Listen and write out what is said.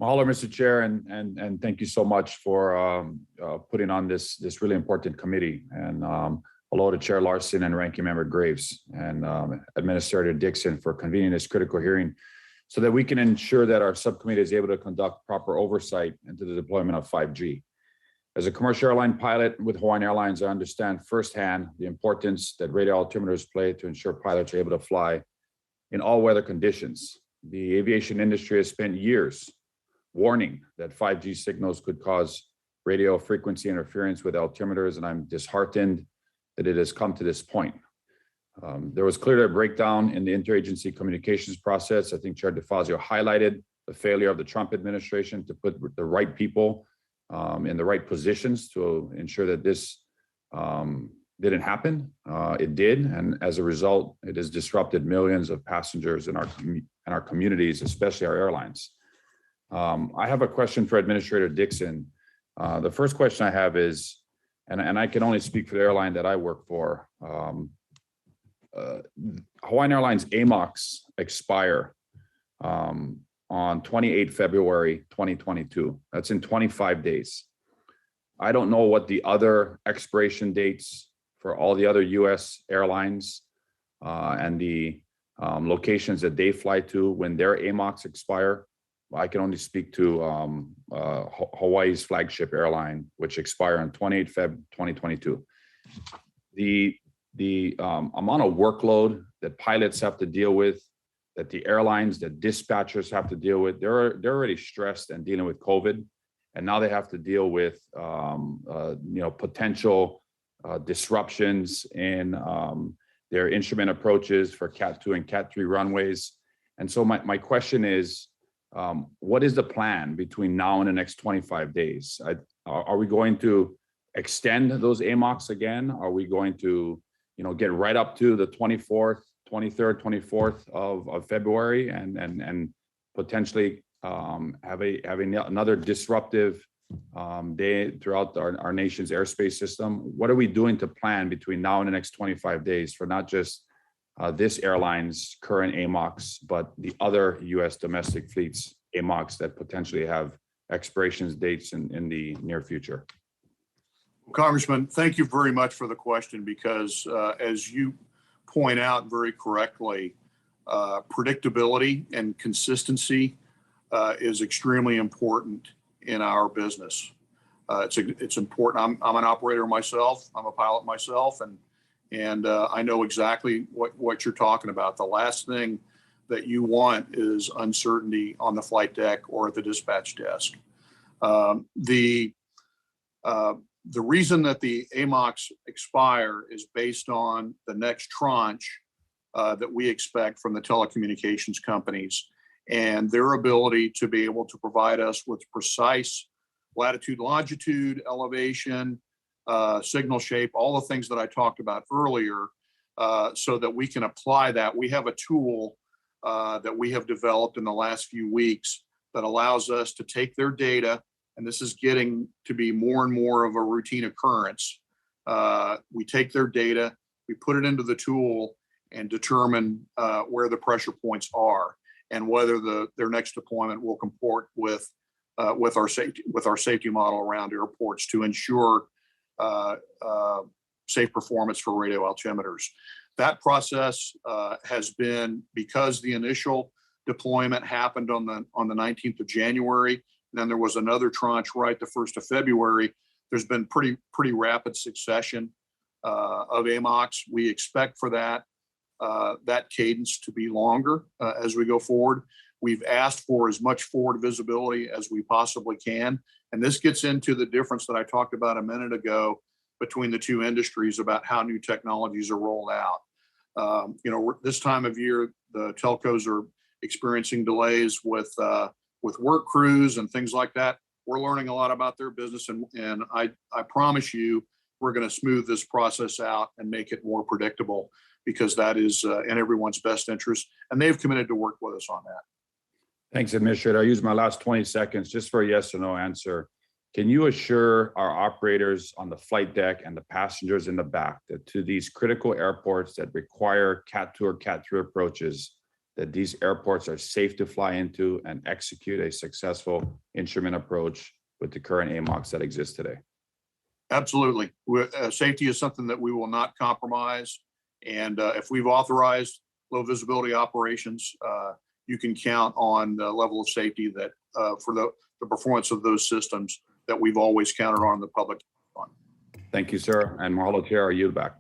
Mahalo, Mr. Chair, and thank you so much for putting on this really important committee. And hello to Chair Larson and Ranking Member Graves and Administrator Dixon for convening this critical hearing so that we can ensure that our subcommittee is able to conduct proper oversight into the deployment of 5G. As a commercial airline pilot with Hawaiian Airlines, I understand firsthand the importance that radio altimeters play to ensure pilots are able to fly in all weather conditions. The aviation industry has spent years warning that 5G signals could cause radio frequency interference with altimeters, and I'm disheartened that it has come to this point. There was clearly a breakdown in the interagency communications process. I think Chair DeFazio highlighted the failure of the Trump administration to put the right people in the right positions to ensure that this didn't happen. It did, and as a result, it has disrupted millions of passengers in our communities, especially our airlines. I have a question for Administrator Dixon. The first question I have is, and I can only speak for the airline that I work for, Hawaiian Airlines AMOCs expire on 28 February 2022. That's in 25 days. I don't know what the other expiration dates for all the other US airlines and the locations that they fly to when their AMOCs expire. I can only speak to Hawaii's flagship airline, which expire on 28 Feb 2022. The amount of workload that pilots have to deal with, that the airlines, that dispatchers have to deal with, they're already stressed and dealing with COVID, and now they have to deal with potential disruptions in their instrument approaches for Cat 2 and Cat 3 runways. And so my question is, what is the plan between now and the next 25 days? Are we going to extend those AMOCs again? Are we going to, get right up to the 24th, 23rd, 24th of February and potentially having another disruptive day throughout our nation's airspace system? What are we doing to plan between now and the next 25 days for not just this airline's current AMOCs, but the other U.S. domestic fleets AMOCs that potentially have expirations dates in the near future? Congressman, thank you very much for the question, because as you point out very correctly, predictability and consistency is extremely important in our business. It's important. I'm an operator myself. I'm a pilot myself, and I know exactly what you're talking about. The last thing that you want is uncertainty on the flight deck or at the dispatch desk. The reason that the AMOCs expire is based on the next tranche that we expect from the telecommunications companies and their ability to be able to provide us with precise latitude, longitude, elevation, signal shape, all the things that I talked about earlier, so that we can apply that. We have a tool that we have developed in the last few weeks that allows us to take their data, and this is getting to be more and more of a routine occurrence. We take their data, we put it into the tool and determine where the pressure points are and whether their next deployment will comport with our safety model around airports to ensure safe performance for radio altimeters. That process has been, because the initial deployment happened on the 19th of January, then there was another tranche right the 1st of February. There's been pretty rapid succession of AMOCs. We expect for that cadence to be longer as we go forward. We've asked for as much forward visibility as we possibly can. And this gets into the difference that I talked about a minute ago between the two industries about how new technologies are rolled out. This time of year, the telcos are experiencing delays with work crews and things like that. We're learning a lot about their business, and I promise you, we're going to smooth this process out and make it more predictable, because that is in everyone's best interest, and they've committed to work with us on that. Thanks, Administrator. I'll use my last 20 seconds just for a yes or no answer. Can you assure our operators on the flight deck and the passengers in the back that to these critical airports that require Cat 2 or Cat 3 approaches, that these airports are safe to fly into and execute a successful instrument approach with the current AMOCs that exist today? Absolutely. Safety is something that we will not compromise. And if we've authorized low visibility operations, you can count on the level of safety that for the performance of those systems that we've always counted on the public on. Thank you, sir. And Mahalo Chair, are you back?